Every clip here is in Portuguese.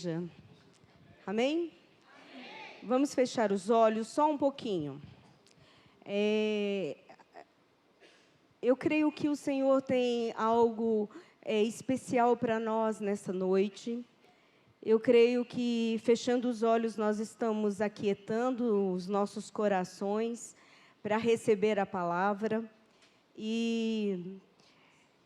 Amém? Amém? Vamos fechar os olhos só um pouquinho. Eu creio que o Senhor tem algo especial para nós nessa noite. Eu creio que, fechando os olhos, nós estamos aquietando os nossos corações para receber a palavra. E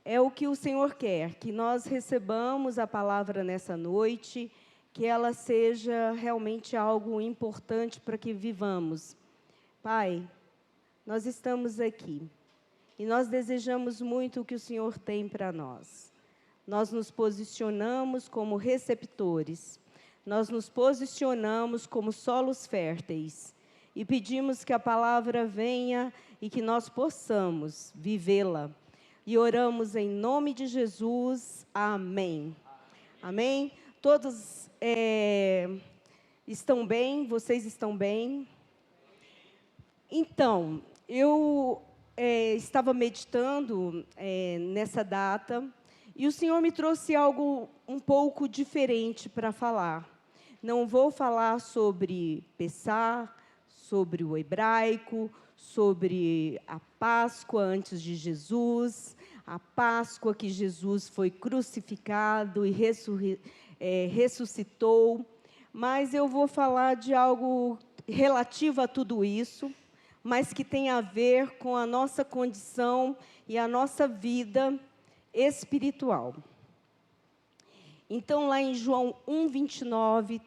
é o que o Senhor quer, que nós recebamos a palavra nessa noite, que ela seja realmente algo importante para que vivamos. Pai, nós estamos aqui e nós desejamos muito o que o Senhor tem para nós. Nós nos posicionamos como receptores, nós nos posicionamos como solos férteis e pedimos que a palavra venha e que nós possamos vivê-la. E oramos em nome de Jesus. Amém. Amém? Todos estão bem? Vocês estão bem? Então, eu estava meditando nessa data e o Senhor me trouxe algo um pouco diferente para falar. Não vou falar sobre Pessah, sobre o hebraico, sobre a Páscoa antes de Jesus, a Páscoa que Jesus foi crucificado e ressuscitou, mas eu vou falar de algo relativo a tudo isso, mas que tem a ver com a nossa condição e a nossa vida espiritual. Então, lá em João 1:29,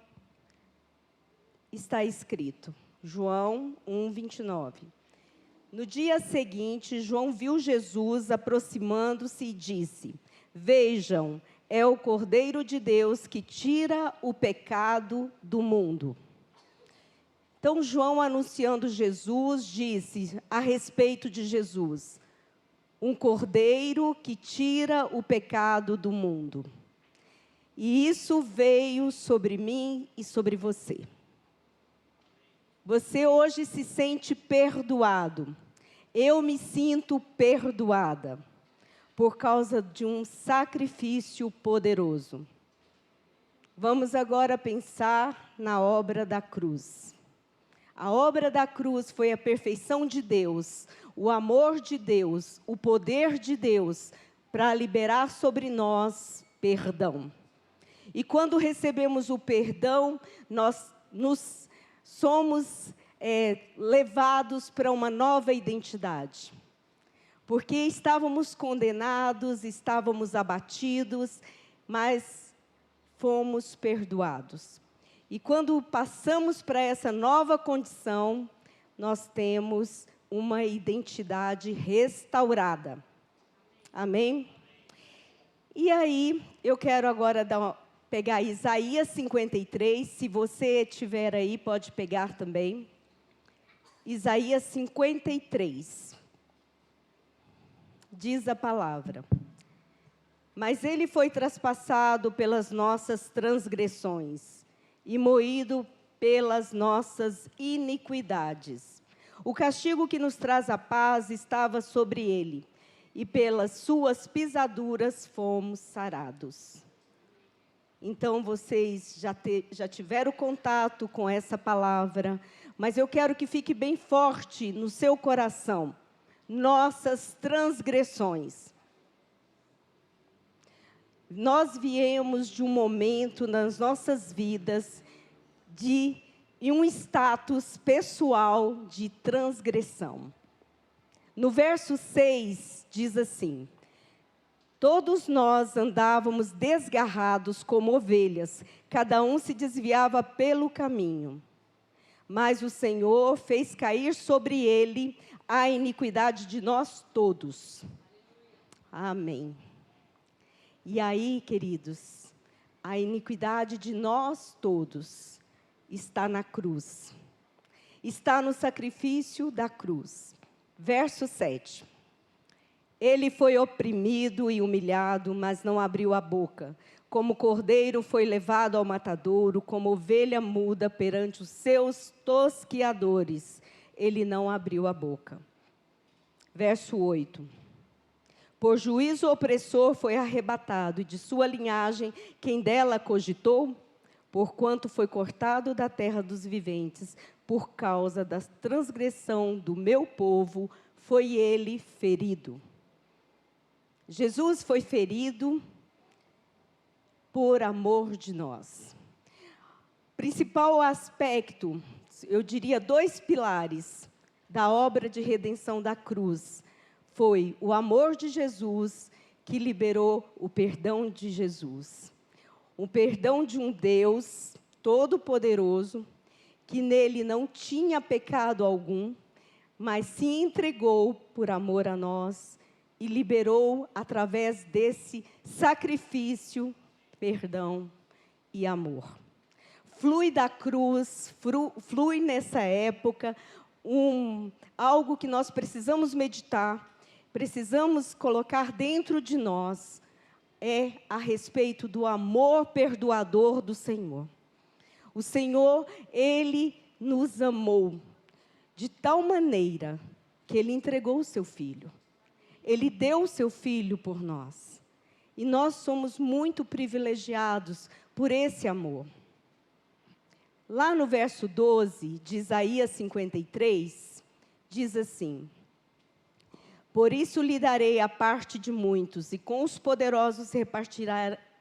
está escrito, João 1:29. No dia seguinte, João viu Jesus aproximando-se e disse: Vejam, é o Cordeiro de Deus que tira o pecado do mundo. Então, João, anunciando Jesus, disse a respeito de Jesus: um Cordeiro que tira o pecado do mundo. E isso veio sobre mim e sobre você. Você hoje se sente perdoado. Eu me sinto perdoada por causa de um sacrifício poderoso. Vamos agora pensar na obra da cruz. A obra da cruz foi a perfeição de Deus, o amor de Deus, o poder de Deus para liberar sobre nós perdão. E quando recebemos o perdão, nós somos levados para uma nova identidade. Porque estávamos condenados, estávamos abatidos, mas fomos perdoados. E quando passamos para essa nova condição, nós temos uma identidade restaurada. Amém? E aí, eu quero agora pegar Isaías 53, se você tiver aí, pode pegar também. Isaías 53. Diz a palavra: Mas ele foi traspassado pelas nossas transgressões e moído pelas nossas iniquidades. O castigo que nos traz a paz estava sobre ele, e pelas suas pisaduras fomos sarados. Então, vocês já tiveram contato com essa palavra, mas eu quero que fique bem forte no seu coração. Nossas transgressões. Nós viemos de um momento nas nossas vidas em um status pessoal de transgressão. No verso 6, diz assim: Todos nós andávamos desgarrados como ovelhas, cada um se desviava pelo caminho. Mas o Senhor fez cair sobre ele a iniquidade de nós todos. Amém. E aí, queridos, a iniquidade de nós todos está na cruz. Está no sacrifício da cruz. Verso 7. Ele foi oprimido e humilhado, mas não abriu a boca. Como cordeiro foi levado ao matadouro, como ovelha muda perante os seus tosquiadores, ele não abriu a boca. Verso 8. Por juízo opressor foi arrebatado, e de sua linhagem, quem dela cogitou? porquanto foi cortado da terra dos viventes, por causa da transgressão do meu povo, foi ele ferido. Jesus foi ferido por amor de nós. Principal aspecto, eu diria 2 pilares da obra de redenção da cruz, foi o amor de Jesus que liberou o perdão de Jesus. O perdão de um Deus todo-poderoso, que nele não tinha pecado algum, mas se entregou por amor a nós e liberou através desse sacrifício, perdão e amor. Flui da cruz, flui nessa época, algo que nós precisamos meditar, precisamos colocar dentro de nós, é a respeito do amor perdoador do Senhor. O Senhor, Ele nos amou de tal maneira que Ele entregou o seu Filho. Ele deu o seu Filho por nós. E nós somos muito privilegiados por esse amor. Lá no verso 12 de Isaías 53, diz assim: por isso lhe darei a parte de muitos, e com os poderosos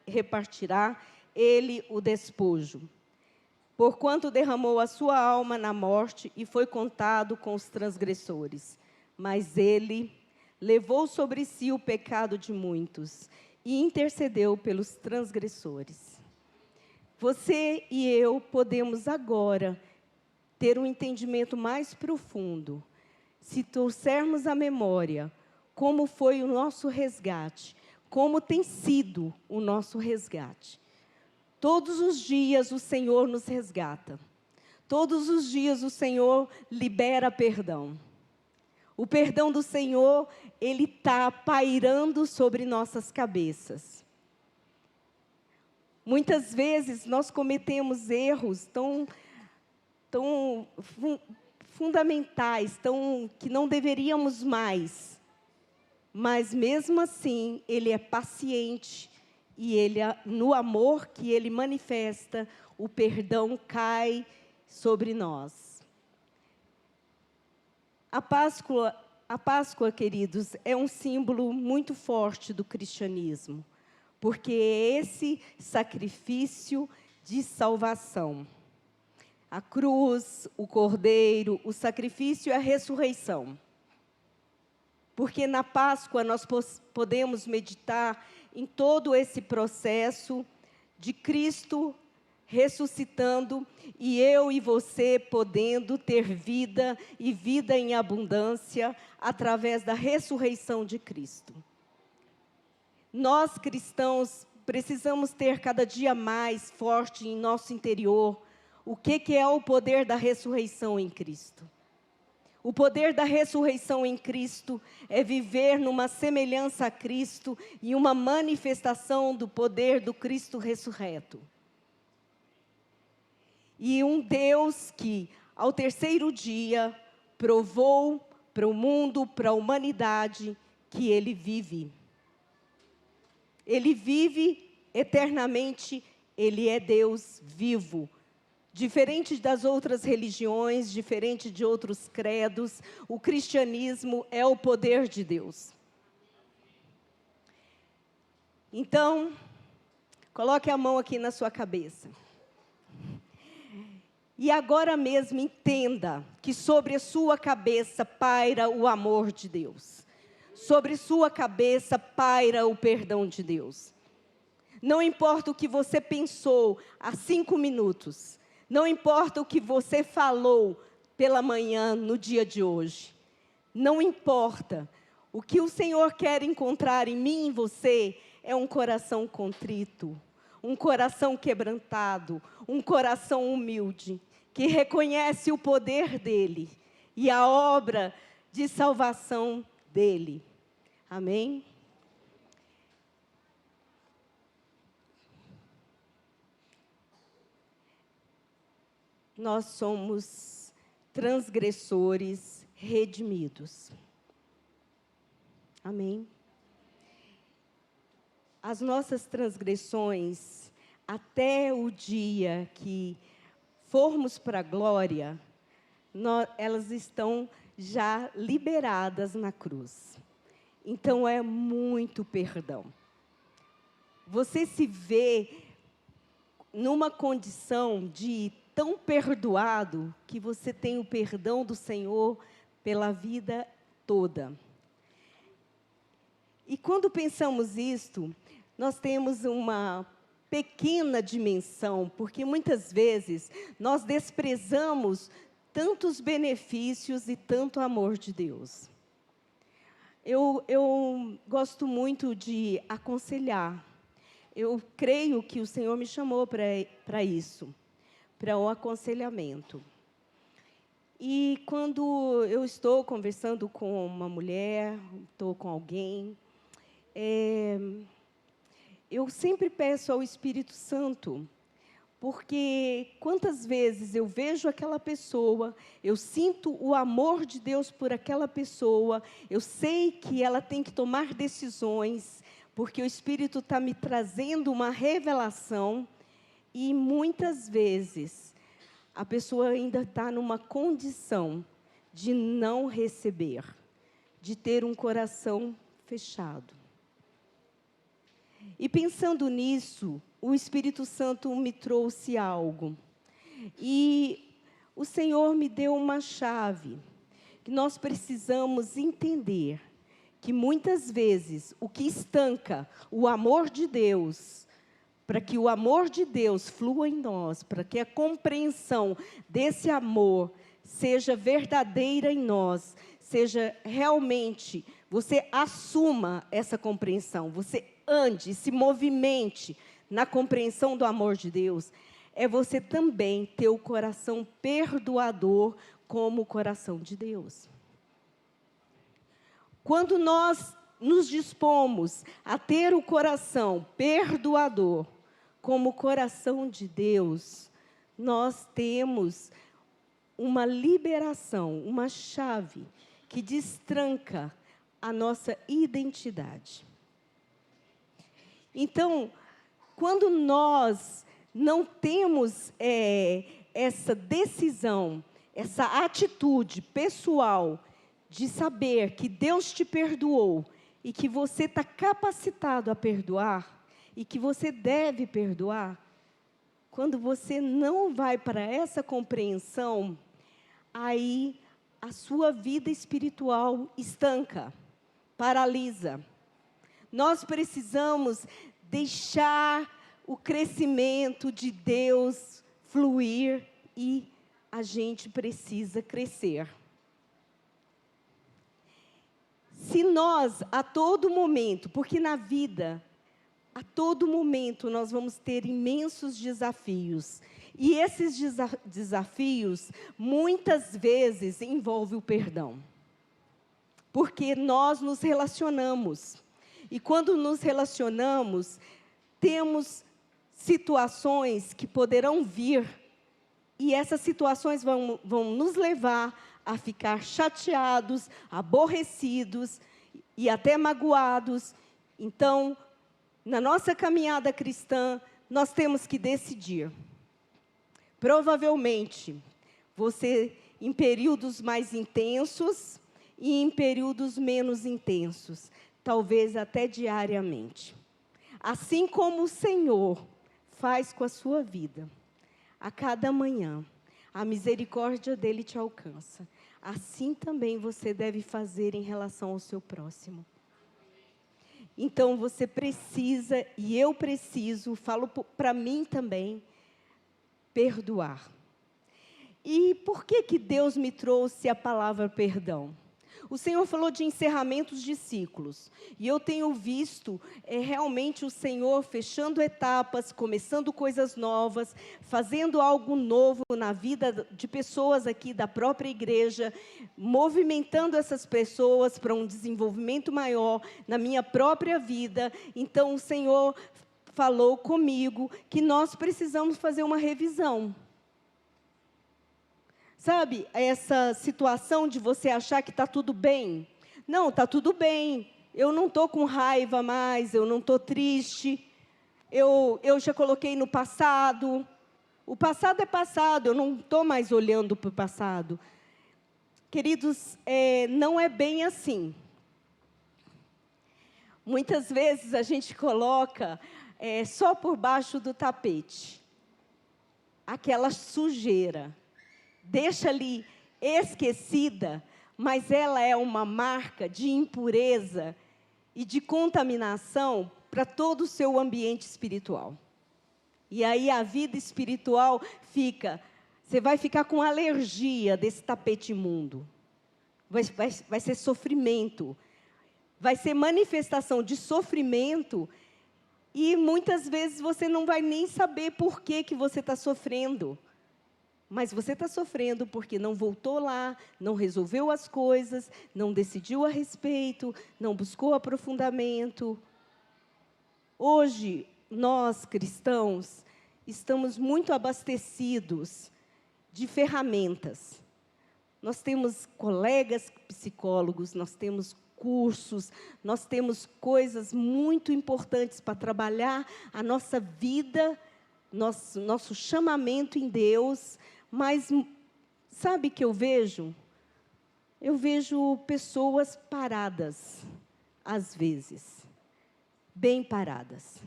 repartirá ele o despojo. Porquanto derramou a sua alma na morte e foi contado com os transgressores. Mas ele levou sobre si o pecado de muitos e intercedeu pelos transgressores. Você e eu podemos agora ter um entendimento mais profundo, se trouxermos à memória como foi o nosso resgate, como tem sido o nosso resgate. Todos os dias o Senhor nos resgata. Todos os dias o Senhor libera perdão. O perdão do Senhor, Ele está pairando sobre nossas cabeças. Muitas vezes nós cometemos erros tão fundamentais, que não deveríamos mais. Mas mesmo assim, Ele é paciente e no amor que Ele manifesta, o perdão cai sobre nós. A Páscoa, queridos, é um símbolo muito forte do cristianismo, porque é esse sacrifício de salvação. A cruz, o cordeiro, o sacrifício e a ressurreição. Porque na Páscoa nós podemos meditar em todo esse processo de Cristo ressuscitando e eu e você podendo ter vida e vida em abundância através da ressurreição de Cristo. Nós cristãos precisamos ter cada dia mais forte em nosso interior o que é o poder da ressurreição em Cristo. O poder da ressurreição em Cristo é viver numa semelhança a Cristo e uma manifestação do poder do Cristo ressurreto. E um Deus que, ao terceiro dia, provou para o mundo, para a humanidade, que Ele vive. Ele vive eternamente, Ele é Deus vivo. Diferente das outras religiões, diferente de outros credos, o cristianismo é o poder de Deus. Então, coloque a mão aqui na sua cabeça. E agora mesmo entenda que sobre a sua cabeça paira o amor de Deus. Sobre sua cabeça paira o perdão de Deus. Não importa o que você pensou há 5 minutos. Não importa o que você falou pela manhã, no dia de hoje. Não importa. O que o Senhor quer encontrar em mim e em você é um coração contrito, um coração quebrantado, um coração humilde, que reconhece o poder dEle e a obra de salvação dEle. Amém? Nós somos transgressores redimidos. Amém? As nossas transgressões, até o dia que formos para a glória, elas estão já liberadas na cruz. Então, é muito perdão. Você se vê numa condição de tão perdoado que você tem o perdão do Senhor pela vida toda. E quando pensamos isto, nós temos uma pequena dimensão, porque muitas vezes nós desprezamos tantos benefícios e tanto amor de Deus. Eu gosto muito de aconselhar. Eu creio que o Senhor me chamou para isso, para o aconselhamento. E quando eu estou conversando com uma mulher, estou com alguém, eu sempre peço ao Espírito Santo, porque quantas vezes eu vejo aquela pessoa, eu sinto o amor de Deus por aquela pessoa, eu sei que ela tem que tomar decisões, porque o Espírito está me trazendo uma revelação, e muitas vezes a pessoa ainda está numa condição de não receber, de ter um coração fechado. E pensando nisso, o Espírito Santo me trouxe algo. E o Senhor me deu uma chave, que nós precisamos entender que muitas vezes o que estanca o amor de Deus, para que o amor de Deus flua em nós, para que a compreensão desse amor seja verdadeira em nós, seja realmente, você assuma essa compreensão, você ande, se movimente na compreensão do amor de Deus, é você também ter o coração perdoador como o coração de Deus. Quando nós nos dispomos a ter o coração perdoador como o coração de Deus, nós temos uma liberação, uma chave que destranca a nossa identidade. Então, quando nós não temos essa decisão, essa atitude pessoal de saber que Deus te perdoou e que você está capacitado a perdoar e que você deve perdoar, quando você não vai para essa compreensão, aí a sua vida espiritual estanca, paralisa. Nós precisamos deixar o crescimento de Deus fluir e a gente precisa crescer. Se nós, a todo momento, porque na vida, a todo momento nós vamos ter imensos desafios, e esses desafios, muitas vezes, envolvem o perdão. Porque nós nos relacionamos, e quando nos relacionamos, temos situações que poderão vir, e essas situações vão nos levar a ficar chateados, aborrecidos e até magoados. Então, na nossa caminhada cristã, nós temos que decidir. Provavelmente, você, em períodos mais intensos e em períodos menos intensos, talvez até diariamente. Assim como o Senhor faz com a sua vida, a cada manhã, a misericórdia dele te alcança. Assim também você deve fazer em relação ao seu próximo. Então, você precisa, e eu preciso, falo para mim também, perdoar. E por que Deus me trouxe a palavra perdão? O Senhor falou de encerramentos de ciclos. E eu tenho visto realmente o Senhor fechando etapas, começando coisas novas, fazendo algo novo na vida de pessoas aqui da própria igreja, movimentando essas pessoas para um desenvolvimento maior na minha própria vida. Então, o Senhor falou comigo que nós precisamos fazer uma revisão. Sabe, essa situação de você achar que está tudo bem? Não, está tudo bem. Eu não estou com raiva mais, eu não estou triste. eu já coloquei no passado. O passado é passado, eu não estou mais olhando para o passado. Queridos, não é bem assim. Muitas vezes a gente coloca só por baixo do tapete aquela sujeira. Deixa ali esquecida, mas ela é uma marca de impureza e de contaminação para todo o seu ambiente espiritual. E aí a vida espiritual você vai ficar com alergia desse tapete imundo. Vai ser sofrimento. Vai ser manifestação de sofrimento e muitas vezes você não vai nem saber por que você está sofrendo. Mas você está sofrendo porque não voltou lá, não resolveu as coisas, não decidiu a respeito, não buscou aprofundamento. Hoje, nós, cristãos, estamos muito abastecidos de ferramentas. Nós temos colegas psicólogos, nós temos cursos, nós temos coisas muito importantes para trabalhar a nossa vida, nosso chamamento em Deus, mas sabe o que eu vejo? Eu vejo pessoas paradas, às vezes, bem paradas,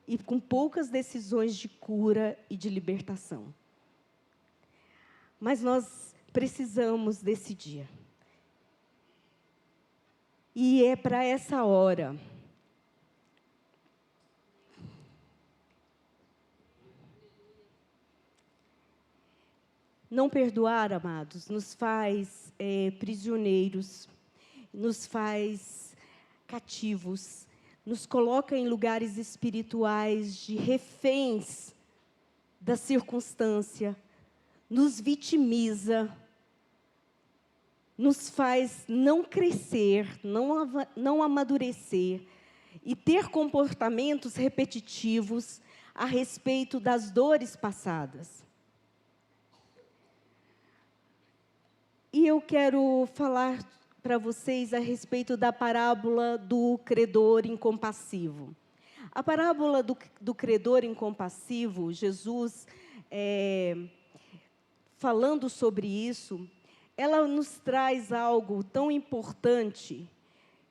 e com poucas decisões de cura e de libertação. Mas nós precisamos decidir. E é para essa hora. Não perdoar, amados, nos faz prisioneiros, nos faz cativos, nos coloca em lugares espirituais de reféns da circunstância, nos vitimiza, nos faz não crescer, não amadurecer e ter comportamentos repetitivos a respeito das dores passadas. E eu quero falar para vocês a respeito da parábola do credor incompassivo. A parábola do credor incompassivo, Jesus, falando sobre isso, ela nos traz algo tão importante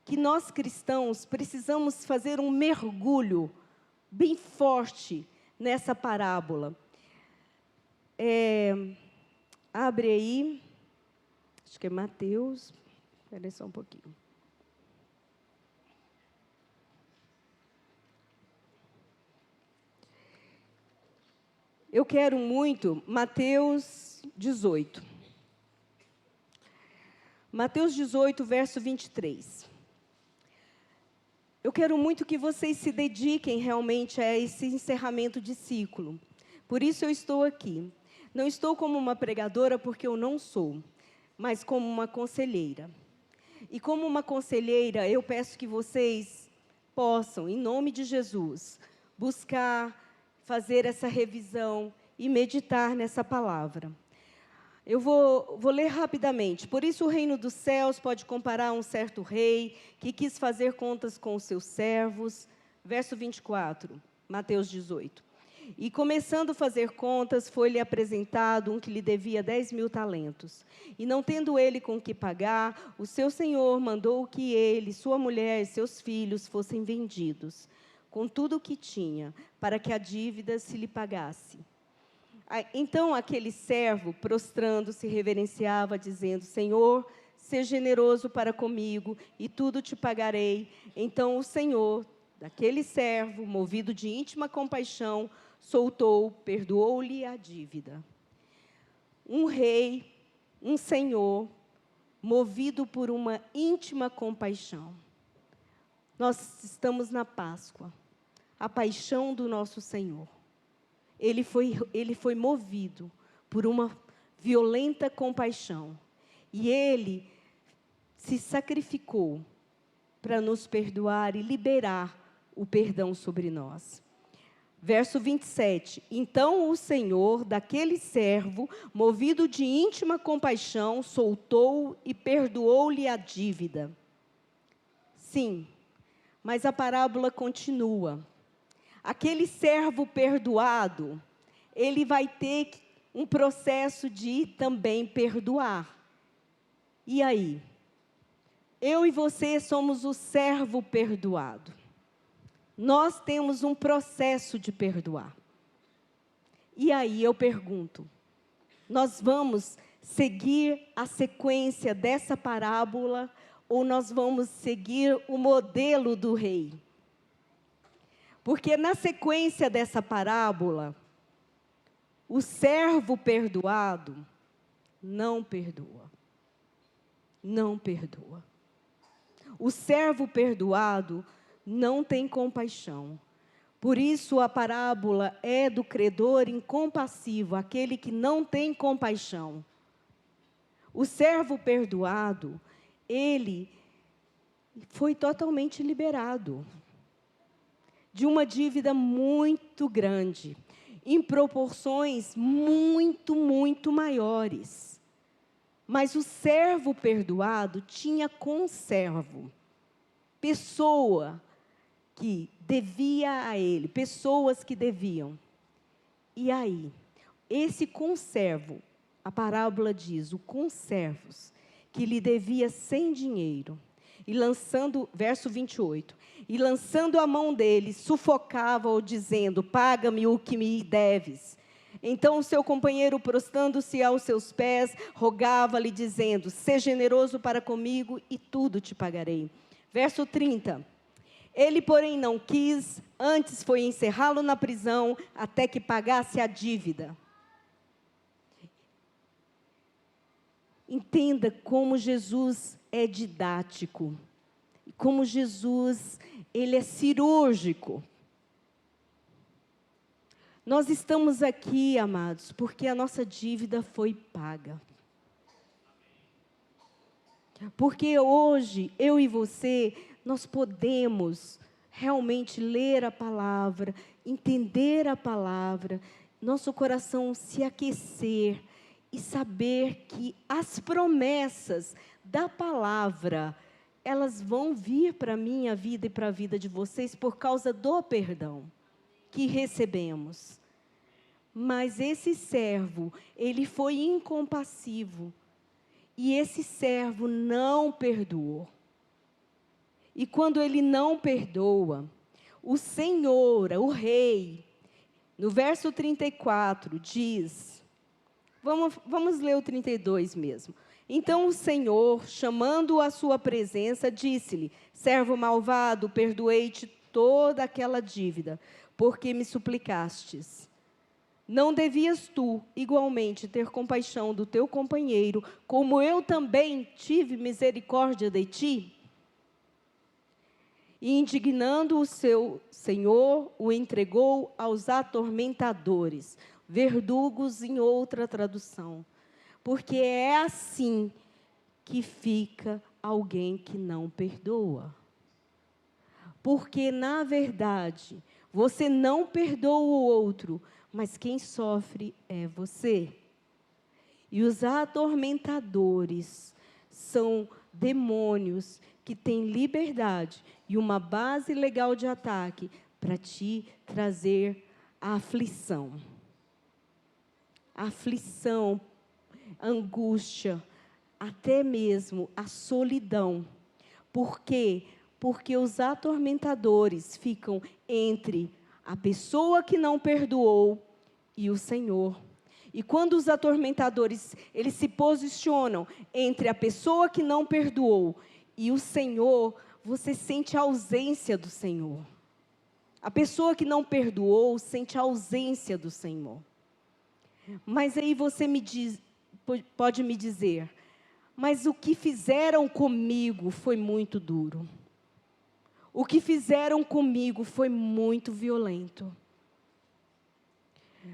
que nós cristãos precisamos fazer um mergulho bem forte nessa parábola. Abre aí, acho que é Mateus, espera aí só um pouquinho. Eu quero muito Mateus 18. Mateus 18, verso 23. Eu quero muito que vocês se dediquem realmente a esse encerramento de ciclo. Por isso eu estou aqui. Não estou como uma pregadora, porque eu não sou, mas como uma conselheira. E como uma conselheira, eu peço que vocês possam, em nome de Jesus, buscar fazer essa revisão e meditar nessa palavra. Eu vou ler rapidamente. Por isso o reino dos céus pode comparar a um certo rei que quis fazer contas com os seus servos. Verso 24, Mateus 18. E começando a fazer contas, foi-lhe apresentado um que lhe devia 10.000 talentos. E não tendo ele com que pagar, o seu senhor mandou que ele, sua mulher e seus filhos fossem vendidos, com tudo o que tinha, para que a dívida se lhe pagasse. Então aquele servo, prostrando-se, reverenciava, dizendo: Senhor, seja generoso para comigo, e tudo te pagarei. Então o Senhor daquele servo, movido de íntima compaixão, soltou, perdoou-lhe a dívida. Um rei, um senhor, movido por uma íntima compaixão. Nós estamos na Páscoa, a paixão do nosso Senhor. Ele foi movido por uma violenta compaixão. E Ele se sacrificou para nos perdoar e liberar o perdão sobre nós. Verso 27. Então o Senhor daquele servo, movido de íntima compaixão, soltou e perdoou-lhe a dívida. Sim, mas a parábola continua. aquele servo perdoado, ele vai ter um processo de também perdoar. E aí? Eu e você somos o servo perdoado. Nós temos um processo de perdoar. E aí eu pergunto, nós vamos seguir a sequência dessa parábola ou nós vamos seguir o modelo do rei? Porque na sequência dessa parábola, o servo perdoado não perdoa. Não perdoa. O servo perdoado não tem compaixão. Por isso a parábola é do credor incompassivo, aquele que não tem compaixão. O servo perdoado, ele foi totalmente liberado de uma dívida muito grande, em proporções muito, muito maiores. Mas o servo perdoado tinha conservo, pessoa que devia a ele, pessoas que deviam. E aí, esse conservo, a parábola diz, o conservos, que lhe devia sem dinheiro, e lançando, verso 28, e lançando a mão dele, sufocava-o, dizendo, paga-me o que me deves. Então o seu companheiro, prostrando-se aos seus pés, rogava-lhe, dizendo, sê generoso para comigo, e tudo te pagarei. Verso 30, ele, porém, não quis, antes foi encerrá-lo na prisão, até que pagasse a dívida. Entenda como Jesus é didático, como Jesus, ele é cirúrgico. Nós estamos aqui, amados, porque a nossa dívida foi paga. Porque hoje, eu e você, nós podemos realmente ler a palavra, entender a palavra, nosso coração se aquecer e saber que as promessas da palavra, elas vão vir para a minha vida e para a vida de vocês por causa do perdão que recebemos. Mas esse servo, ele foi incompassivo. E esse servo não perdoou. E quando ele não perdoa, o Senhor, o rei, no verso 34, diz, vamos ler o 32 mesmo. Então o Senhor, chamando-o à sua presença, disse-lhe, servo malvado, perdoei-te toda aquela dívida, porque me suplicastes. Não devias tu, igualmente, ter compaixão do teu companheiro, como eu também tive misericórdia de ti? E indignando o seu senhor, o entregou aos atormentadores, verdugos em outra tradução. Porque é assim que fica alguém que não perdoa. Porque, na verdade, você não perdoa o outro, mas quem sofre é você. E os atormentadores são demônios que têm liberdade e uma base legal de ataque para te trazer a aflição. A aflição, a angústia, até mesmo a solidão. Por quê? Porque os atormentadores ficam entre a pessoa que não perdoou e o Senhor. E quando os atormentadores, eles se posicionam entre a pessoa que não perdoou e o Senhor, você sente a ausência do Senhor. A pessoa que não perdoou sente a ausência do Senhor. Mas aí você pode me dizer, mas o que fizeram comigo foi muito duro. O que fizeram comigo foi muito violento.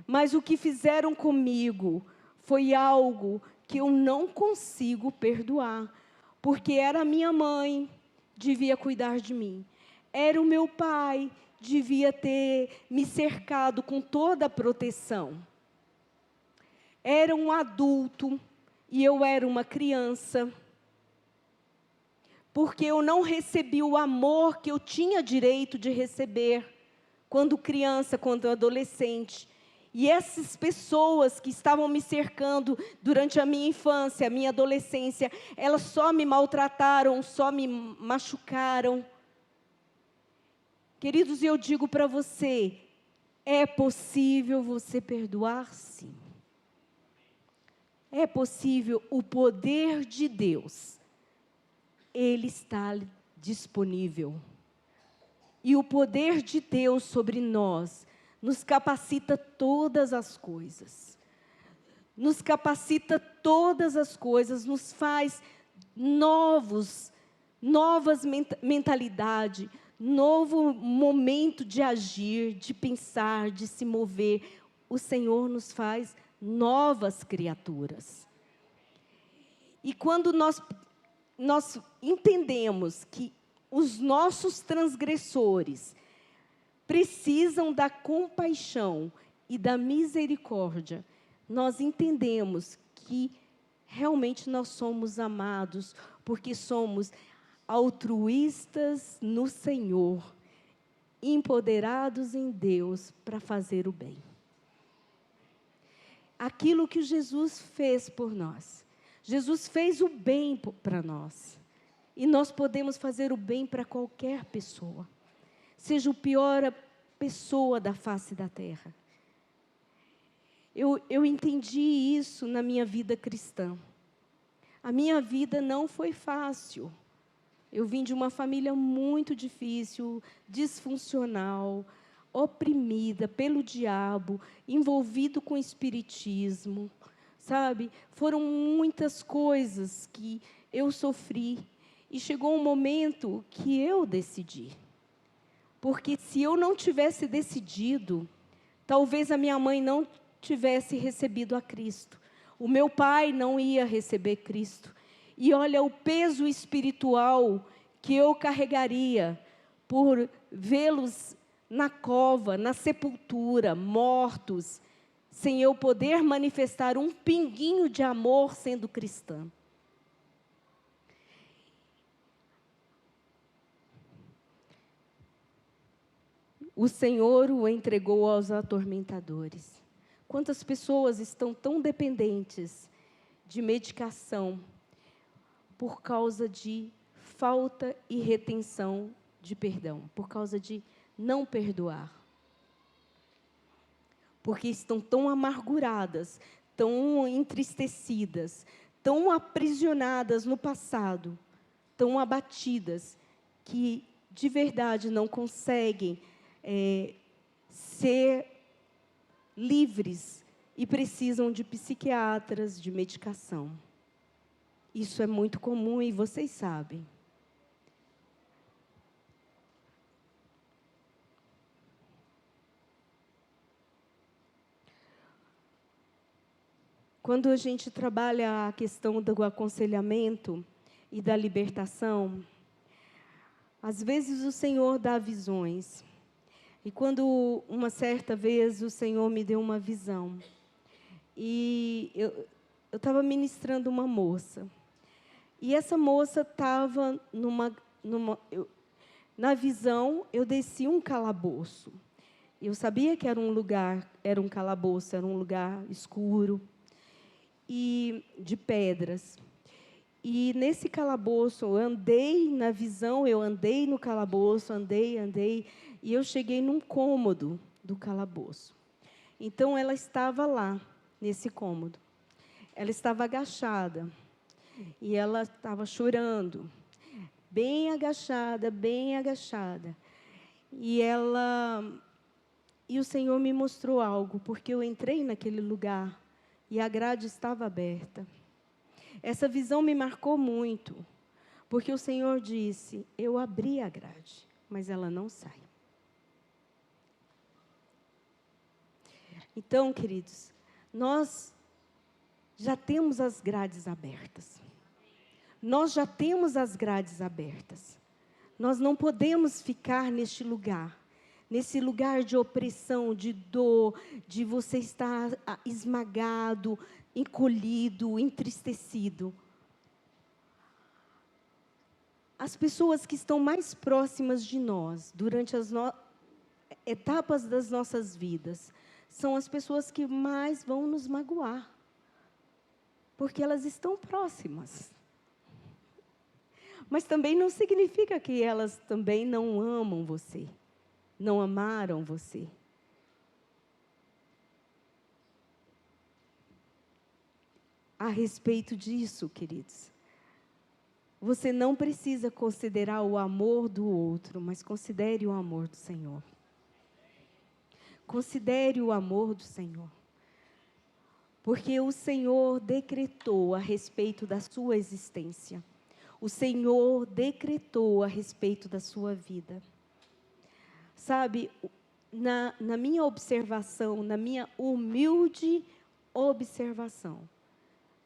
Mas o que fizeram comigo foi algo que eu não consigo perdoar. Porque era a minha mãe, devia cuidar de mim. Era o meu pai, devia ter me cercado com toda a proteção. Era um adulto e eu era uma criança. Porque eu não recebi o amor que eu tinha direito de receber, quando criança, quando adolescente. E essas pessoas que estavam me cercando durante a minha infância, a minha adolescência, elas só me maltrataram, só me machucaram. Queridos, eu digo para você, é possível você perdoar, sim. É possível, o poder de Deus, Ele está disponível. E o poder de Deus sobre nós nos capacita todas as coisas. Nos capacita todas as coisas, nos faz novas mentalidade, novo momento de agir, de pensar, de se mover. O Senhor nos faz novas criaturas. E quando nós entendemos que os nossos transgressores precisam da compaixão e da misericórdia, nós entendemos que realmente nós somos amados, porque somos altruístas no Senhor, empoderados em Deus para fazer o bem. Aquilo que Jesus fez por nós. Jesus fez o bem para nós. E nós podemos fazer o bem para qualquer pessoa. Seja o pior pessoa da face da terra. Eu entendi isso na minha vida cristã. A minha vida não foi fácil. Eu vim de uma família muito difícil, disfuncional, oprimida pelo diabo, envolvido com espiritismo, sabe? Foram muitas coisas que eu sofri. E chegou um momento que eu decidi. Porque se eu não tivesse decidido, talvez a minha mãe não tivesse recebido a Cristo. O meu pai não ia receber Cristo. E olha o peso espiritual que eu carregaria por vê-los na cova, na sepultura, mortos, sem eu poder manifestar um pinguinho de amor sendo cristã. O Senhor o entregou aos atormentadores. Quantas pessoas estão tão dependentes de medicação por causa de falta e retenção de perdão, por causa de não perdoar. Porque estão tão amarguradas, tão entristecidas, tão aprisionadas no passado, tão abatidas, que de verdade não conseguem ser livres e precisam de psiquiatras, de medicação. Isso é muito comum e vocês sabem. Quando a gente trabalha a questão do aconselhamento e da libertação, às vezes o Senhor dá visões. E quando, uma certa vez, o Senhor me deu uma visão. E eu estava ministrando uma moça. E essa moça estava na visão, eu desci um calabouço. Eu sabia que era um calabouço, era um lugar escuro e de pedras. E nesse calabouço, eu andei na visão, eu andei no calabouço, andei, e eu cheguei num cômodo do calabouço. Então, ela estava lá, nesse cômodo. Ela estava agachada, e ela estava chorando, bem agachada, bem agachada. E o Senhor me mostrou algo, porque eu entrei naquele lugar, e a grade estava aberta. Essa visão me marcou muito, porque o Senhor disse, eu abri a grade, mas ela não sai. Então, queridos, nós já temos as grades abertas. Nós já temos as grades abertas. Nós não podemos ficar neste lugar. Nesse lugar de opressão, de dor, de você estar esmagado, encolhido, entristecido. As pessoas que estão mais próximas de nós, durante etapas das nossas vidas são as pessoas que mais vão nos magoar, porque elas estão próximas. Mas também não significa que elas também não amam você, não amaram você. A respeito disso, queridos, você não precisa considerar o amor do outro, mas considere o amor do Senhor. Considere o amor do Senhor. Porque o Senhor decretou a respeito da sua existência. O Senhor decretou a respeito da sua vida. Sabe, na minha observação, na minha humilde observação,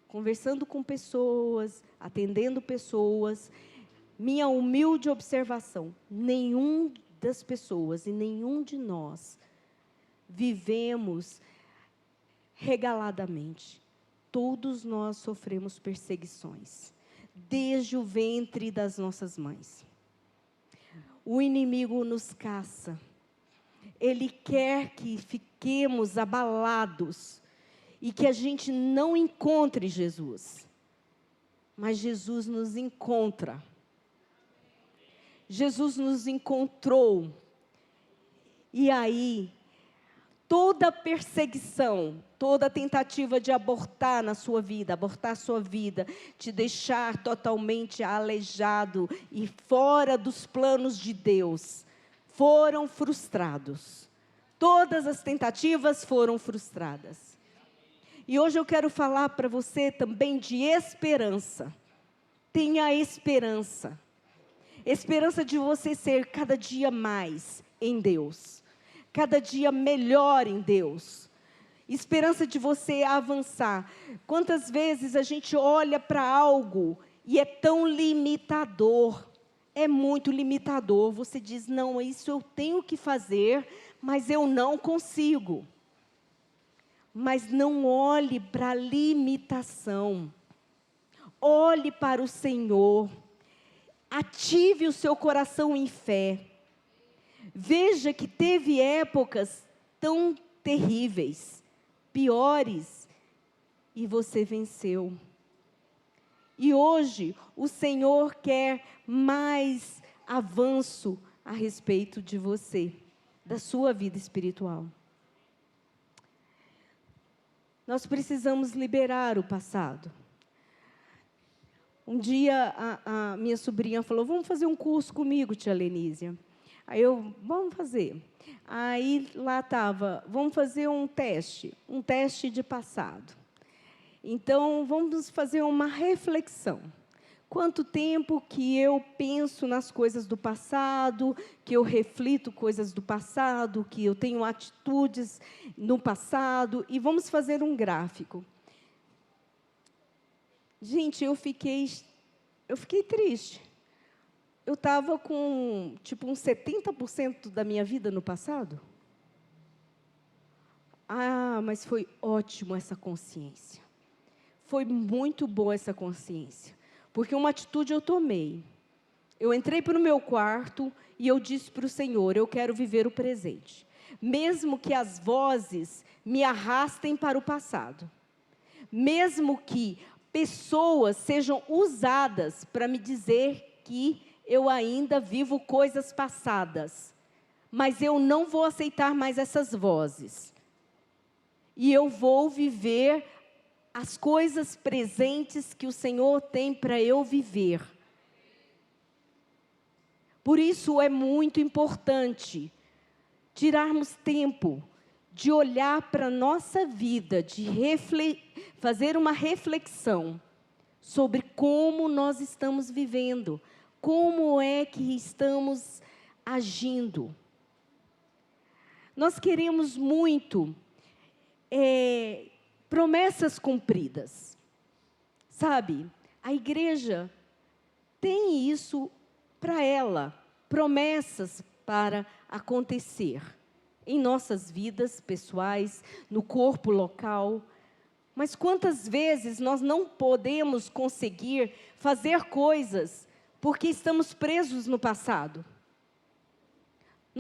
conversando com pessoas, atendendo pessoas, minha humilde observação, nenhum das pessoas e nenhum de nós vivemos regaladamente. Todos nós sofremos perseguições, desde o ventre das nossas mães. O inimigo nos caça. Ele quer que fiquemos abalados e que a gente não encontre Jesus. Mas Jesus nos encontra. Jesus nos encontrou. E aí, toda perseguição, toda tentativa de abortar na sua vida, abortar a sua vida, te deixar totalmente aleijado e fora dos planos de Deus, foram frustrados. Todas as tentativas foram frustradas. E hoje eu quero falar para você também de esperança. Tenha esperança. Esperança de você ser cada dia mais em Deus. Cada dia melhor em Deus. Esperança de você avançar. Quantas vezes a gente olha para algo e é tão limitador. É muito limitador. Você diz, não, isso eu tenho que fazer, mas eu não consigo. Mas não olhe para a limitação. Olhe para o Senhor. Ative o seu coração em fé. Veja que teve épocas tão terríveis, piores, e você venceu. E hoje o Senhor quer mais avanço a respeito de você, da sua vida espiritual. Nós precisamos liberar o passado. Um dia a minha sobrinha falou, vamos fazer um curso comigo, tia Lenísia. Aí eu, vamos fazer. Aí lá estava, vamos fazer um teste de passado. Então, vamos fazer uma reflexão. Quanto tempo que eu penso nas coisas do passado, que eu reflito coisas do passado, que eu tenho atitudes no passado, e vamos fazer um gráfico. Gente, eu fiquei triste. Eu estava com, uns 70% da minha vida no passado. Ah, mas foi ótimo essa consciência. Foi muito boa essa consciência. Porque uma atitude eu tomei. Eu entrei para o meu quarto e eu disse para o Senhor, eu quero viver o presente. Mesmo que as vozes me arrastem para o passado. Mesmo que pessoas sejam usadas para me dizer que eu ainda vivo coisas passadas. Mas eu não vou aceitar mais essas vozes. E eu vou viver as coisas presentes que o Senhor tem para eu viver. Por isso é muito importante tirarmos tempo de olhar para a nossa vida, de fazer uma reflexão sobre como nós estamos vivendo, como é que estamos agindo. Nós queremos muito promessas cumpridas. Sabe, a igreja tem isso para ela, promessas para acontecer em nossas vidas pessoais, no corpo local. Mas quantas vezes nós não podemos conseguir fazer coisas porque estamos presos no passado?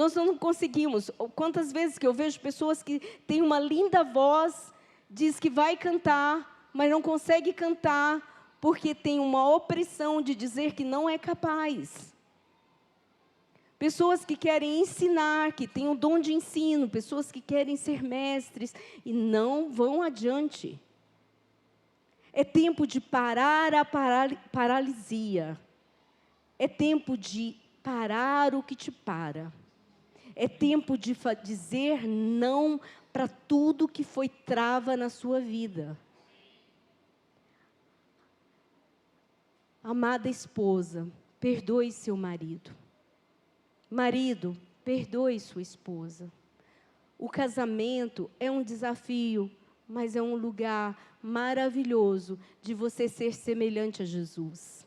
Nós não conseguimos. Quantas vezes que eu vejo pessoas que têm uma linda voz, diz que vai cantar, mas não consegue cantar, porque tem uma opressão de dizer que não é capaz. Pessoas que querem ensinar, que têm o dom de ensino, pessoas que querem ser mestres e não vão adiante. É tempo de parar a paralisia. É tempo de parar o que te para. É tempo de dizer não para tudo que foi trava na sua vida. Amada esposa, perdoe seu marido. Marido, perdoe sua esposa. O casamento é um desafio, mas é um lugar maravilhoso de você ser semelhante a Jesus.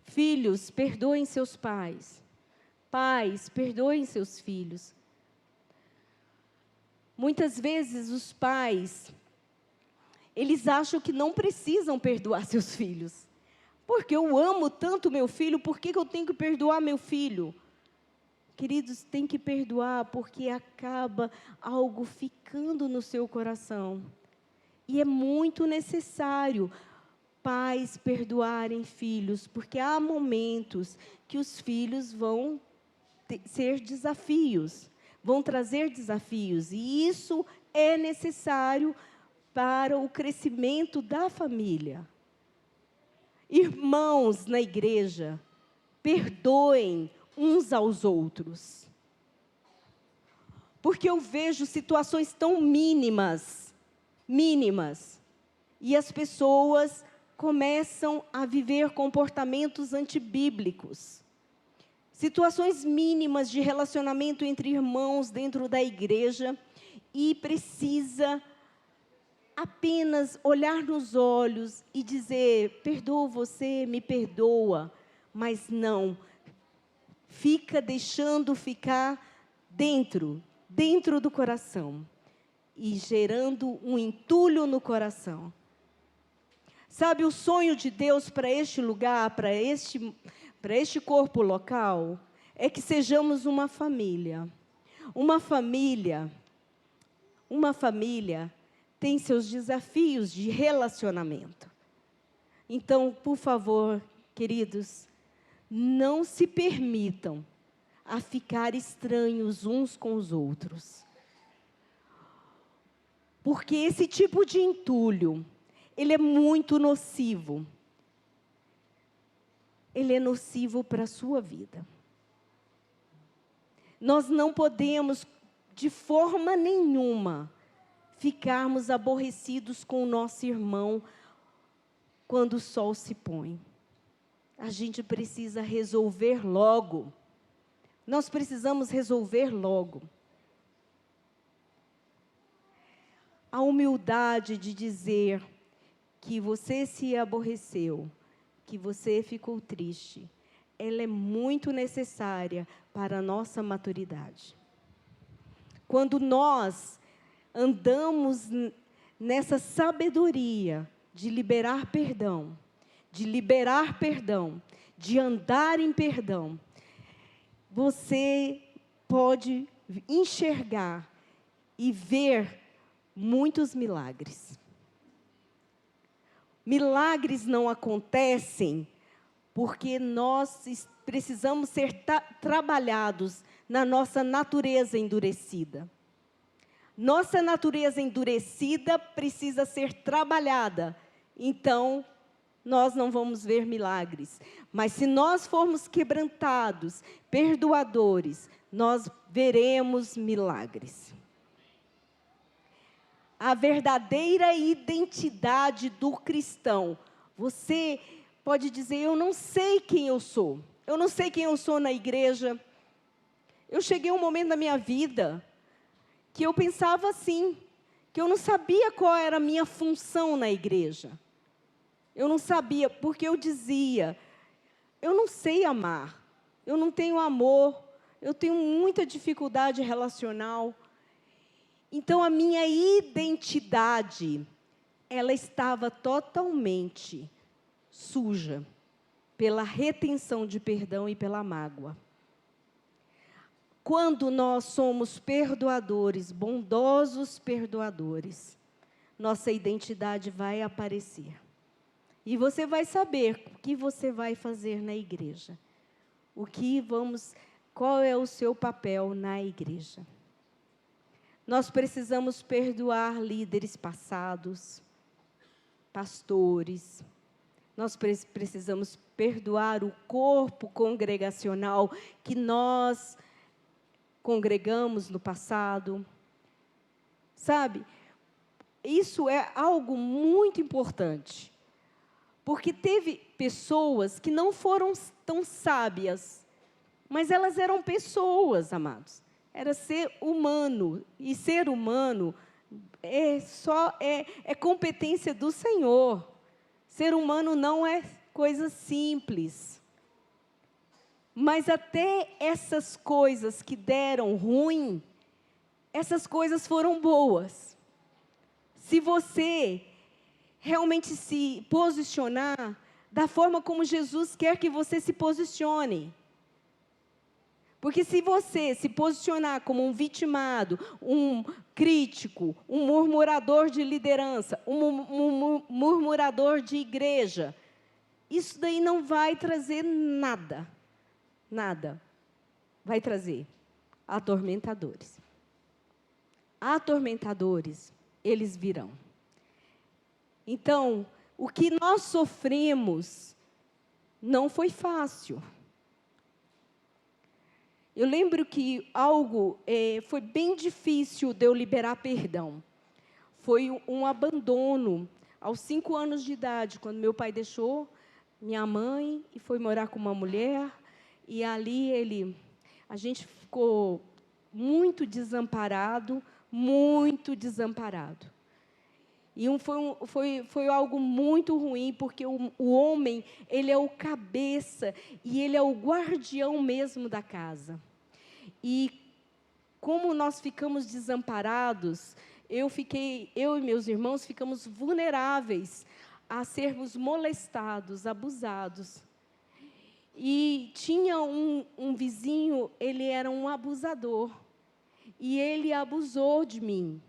Filhos, perdoem seus pais. Pais, perdoem seus filhos. Muitas vezes os pais, eles acham que não precisam perdoar seus filhos. Porque eu amo tanto meu filho, por que eu tenho que perdoar meu filho? Queridos, tem que perdoar, porque acaba algo ficando no seu coração. E é muito necessário pais perdoarem filhos, porque há momentos que os filhos vão ser desafios, vão trazer desafios, e isso é necessário para o crescimento da família. Irmãos na igreja, perdoem uns aos outros. Porque eu vejo situações tão mínimas, e as pessoas começam a viver comportamentos antibíblicos. Situações mínimas de relacionamento entre irmãos dentro da igreja, e precisa apenas olhar nos olhos e dizer, perdoo você, me perdoa, mas não, fica deixando ficar dentro do coração, e gerando um entulho no coração. Sabe, o sonho de Deus para este lugar, para este corpo local, é que sejamos uma família. Uma família tem seus desafios de relacionamento. Então, por favor, queridos, não se permitam a ficar estranhos uns com os outros. Porque esse tipo de entulho, ele é muito nocivo. Ele é nocivo para a sua vida. Nós não podemos, de forma nenhuma, ficarmos aborrecidos com o nosso irmão quando o sol se põe. A gente precisa resolver logo. Nós precisamos resolver logo. A humildade de dizer que você se aborreceu, que você ficou triste, ela é muito necessária para a nossa maturidade. Quando nós andamos nessa sabedoria de liberar perdão, de andar em perdão, você pode enxergar e ver muitos milagres. Milagres não acontecem porque nós precisamos ser trabalhados na nossa natureza endurecida. Nossa natureza endurecida precisa ser trabalhada. Então, nós não vamos ver milagres. Mas se nós formos quebrantados, perdoadores, nós veremos milagres. A verdadeira identidade do cristão. Você pode dizer, eu não sei quem eu sou. Eu não sei quem eu sou na igreja. Eu cheguei a um momento da minha vida que eu pensava assim, que eu não sabia qual era a minha função na igreja. Eu não sabia, porque eu dizia, eu não sei amar, eu não tenho amor, eu tenho muita dificuldade relacional. Então, a minha identidade, ela estava totalmente suja pela retenção de perdão e pela mágoa. quando nós somos perdoadores, bondosos perdoadores, nossa identidade vai aparecer. E você vai saber o que você vai fazer na igreja. Qual é o seu papel na igreja? Nós precisamos perdoar líderes passados, pastores. Nós precisamos perdoar o corpo congregacional que nós congregamos no passado. Sabe, isso é algo muito importante. Porque teve pessoas que não foram tão sábias, mas elas eram pessoas, amados. Era ser humano, e ser humano é competência do Senhor. Ser humano não é coisa simples. Mas até essas coisas que deram ruim, essas coisas foram boas. Se você realmente se posicionar da forma como Jesus quer que você se posicione. Porque se você se posicionar como um vitimado, um crítico, um murmurador de liderança, um murmurador de igreja, isso daí não vai trazer nada. Nada. Vai trazer atormentadores. Atormentadores, eles virão. Então, o que nós sofremos não foi fácil. Eu lembro que foi bem difícil de eu liberar perdão. Foi um abandono aos 5 anos de idade, quando meu pai deixou minha mãe e foi morar com uma mulher. E ali a gente ficou muito desamparado, muito desamparado. E foi algo muito ruim, porque o homem, ele é o cabeça, e ele é o guardião mesmo da casa. E como nós ficamos desamparados, eu e meus irmãos ficamos vulneráveis a sermos molestados, abusados. E tinha um vizinho, ele era um abusador, e ele abusou de mim.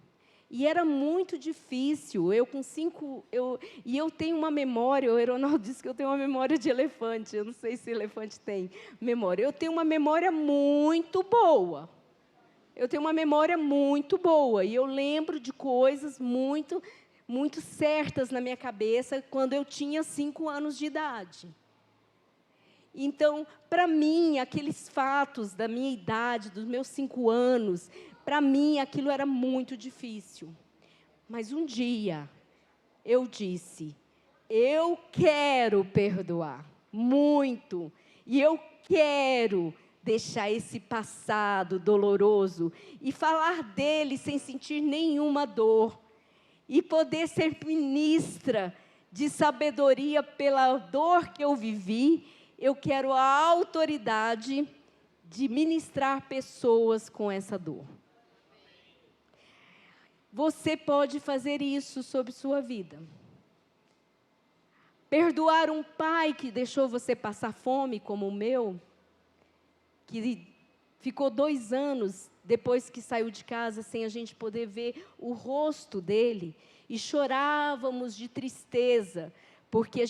E era muito difícil, eu tenho uma memória, o Heronaldo disse que eu tenho uma memória de elefante, eu não sei se elefante tem memória. Eu tenho uma memória muito boa, e eu lembro de coisas muito, muito certas na minha cabeça, quando eu tinha 5 anos de idade. Então, para mim, aqueles fatos da minha idade, dos meus 5 anos, para mim, aquilo era muito difícil. Mas um dia, eu disse, eu quero perdoar, muito. E eu quero deixar esse passado doloroso e falar dele sem sentir nenhuma dor. E poder ser ministra de sabedoria pela dor que eu vivi. Eu quero a autoridade de ministrar pessoas com essa dor. Você pode fazer isso sobre sua vida. Perdoar um pai que deixou você passar fome, como o meu, que ficou 2 anos depois que saiu de casa sem a gente poder ver o rosto dele, e chorávamos de tristeza, porque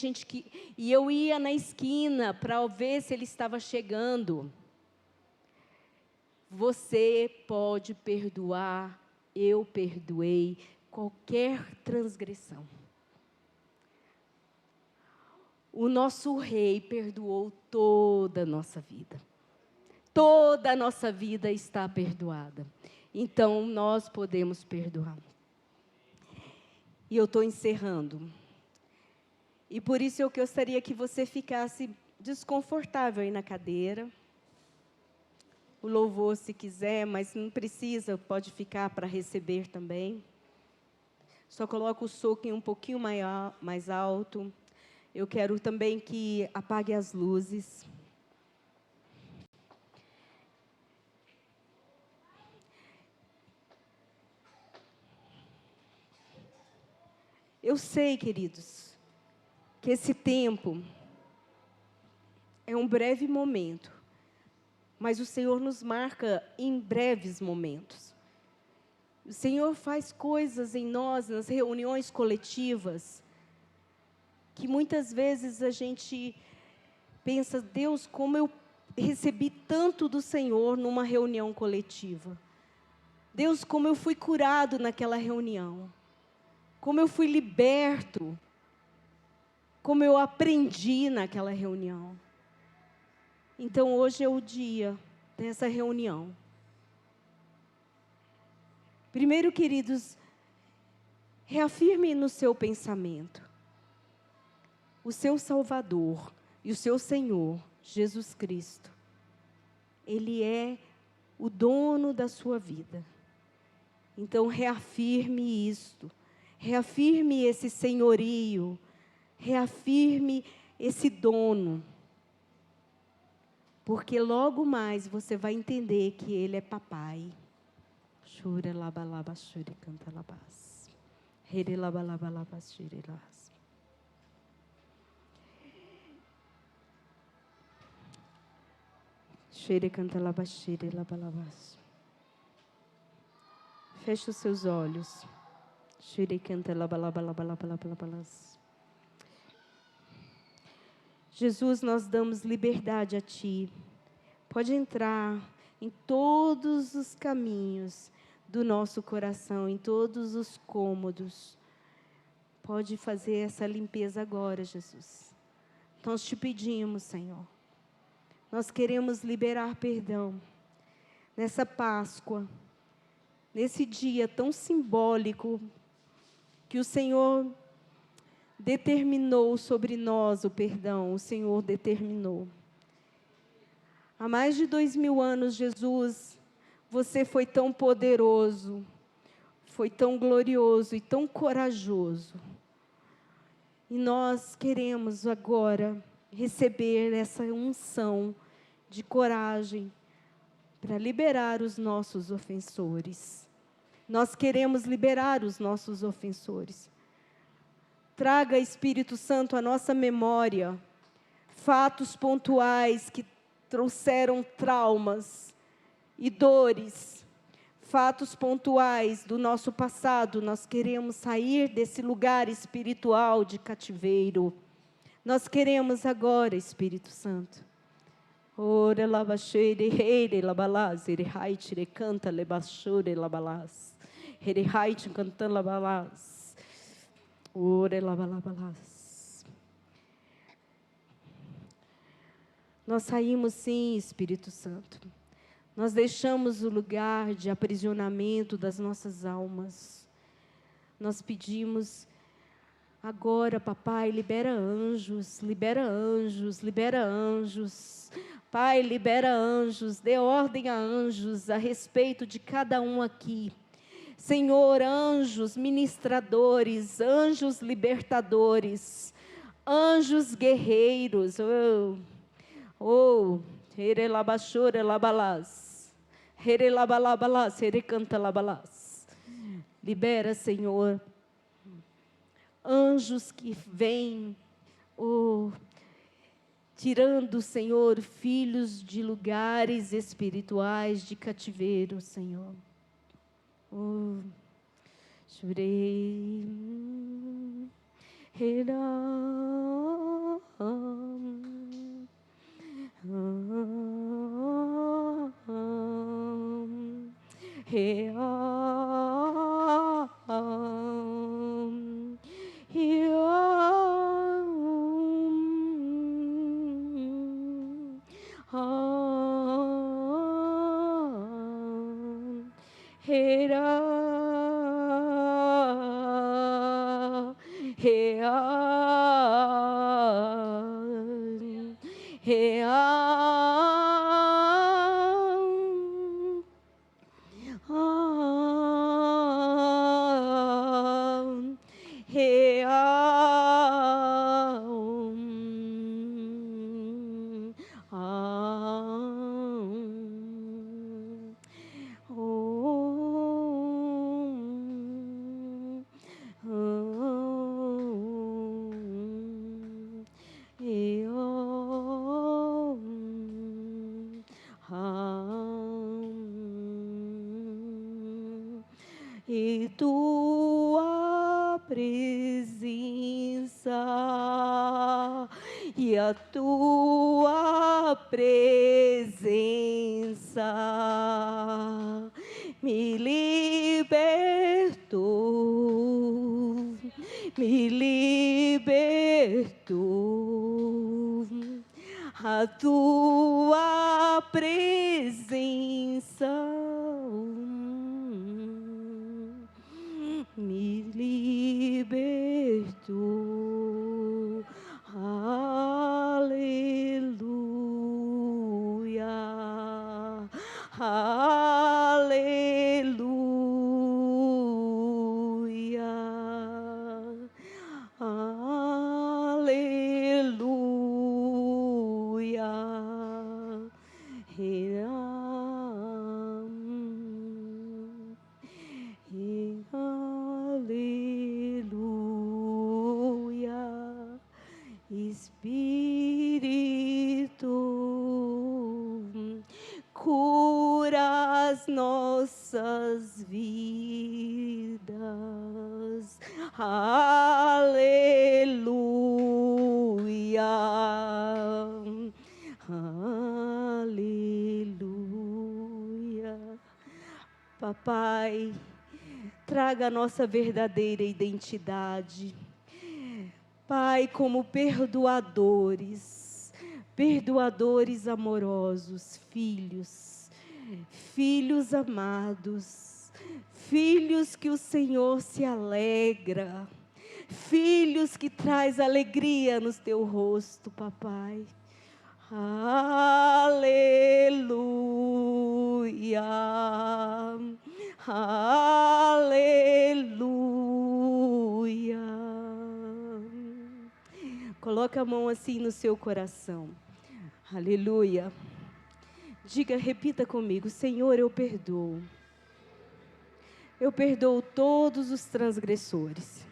e eu ia na esquina para ver se ele estava chegando. Você pode perdoar, eu perdoei qualquer transgressão. O nosso Rei perdoou toda a nossa vida. Toda a nossa vida está perdoada. Então, nós podemos perdoar. E eu estou encerrando. E por isso eu gostaria que você ficasse desconfortável aí na cadeira. O louvor, se quiser, mas não precisa, pode ficar para receber também. Só coloca o soquinho um pouquinho mais alto. Eu quero também que apague as luzes. Eu sei, queridos, que esse tempo é um breve momento, mas o Senhor nos marca em breves momentos. O Senhor faz coisas em nós, nas reuniões coletivas, que muitas vezes a gente pensa, Deus, como eu recebi tanto do Senhor numa reunião coletiva. Deus, como eu fui curado naquela reunião. Como eu fui liberto. Como eu aprendi naquela reunião. Então, hoje é o dia dessa reunião. Primeiro, queridos, reafirme no seu pensamento. O seu Salvador e o seu Senhor, Jesus Cristo, Ele é o dono da sua vida. Então, reafirme isto. Reafirme esse senhorio. Reafirme esse dono. Porque logo mais você vai entender que Ele é papai. Chura labalaba chure canta labas. Here labalaba chure las. Chure canta labas chure labalabas. Feche os seus olhos. Chure canta labalabalabalabalabalas. Jesus, nós damos liberdade a Ti. Pode entrar em todos os caminhos do nosso coração, em todos os cômodos. Pode fazer essa limpeza agora, Jesus. Nós te pedimos, Senhor. Nós queremos liberar perdão nessa Páscoa, nesse dia tão simbólico que o Senhor determinou sobre nós o perdão, o Senhor determinou. Há mais de 2000 anos, Jesus, você foi tão poderoso, foi tão glorioso e tão corajoso. E nós queremos agora receber essa unção de coragem para liberar os nossos ofensores. Nós queremos liberar os nossos ofensores. Traga, Espírito Santo, à nossa memória fatos pontuais que trouxeram traumas e dores, fatos pontuais do nosso passado. Nós queremos sair desse lugar espiritual de cativeiro. Nós queremos agora, Espírito Santo. Ora labaxere reire labalaz, ere haitire canta lebachure labalaz, ere haitire cantando labalaz. Ora labalaz. Nós saímos sim, Espírito Santo. Nós deixamos o lugar de aprisionamento das nossas almas. Nós pedimos agora, papai, libera anjos, libera anjos, libera anjos. Pai, libera anjos, dê ordem a anjos a respeito de cada um aqui. Senhor, anjos ministradores, anjos libertadores, anjos guerreiros. Here labachore labalás, here labalabalás, here canta labalás. Libera, Senhor, anjos que vêm, tirando, Senhor, filhos de lugares espirituais de cativeiro, Senhor. Chorei, e a tua presença me libertou, me libertou. A tua presença me libertou. Aleluia, aleluia, aleluia. Aleluia, Espírito, cura as nossas vidas. Aleluia, aleluia. Papai, traga a nossa verdadeira identidade. Pai, como perdoadores, perdoadores amorosos, filhos, filhos amados, filhos que o Senhor se alegra, filhos que traz alegria no teu rosto, papai. Aleluia, aleluia. Coloca a mão assim no seu coração. Aleluia. Diga, repita comigo: Senhor, eu perdoo. Eu perdoo todos os transgressores.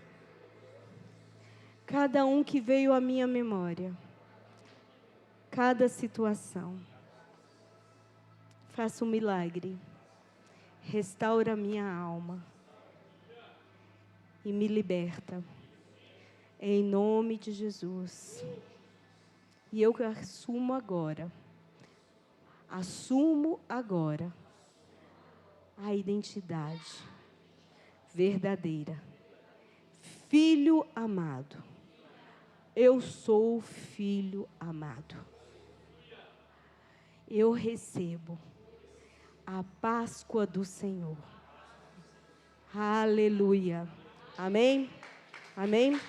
Cada um que veio à minha memória. Cada situação. Faça um milagre. Restaura a minha alma. E me liberta. Em nome de Jesus. E eu assumo agora a identidade verdadeira. Filho amado. Eu sou filho amado. Eu recebo a Páscoa do Senhor. Aleluia. Amém? Amém?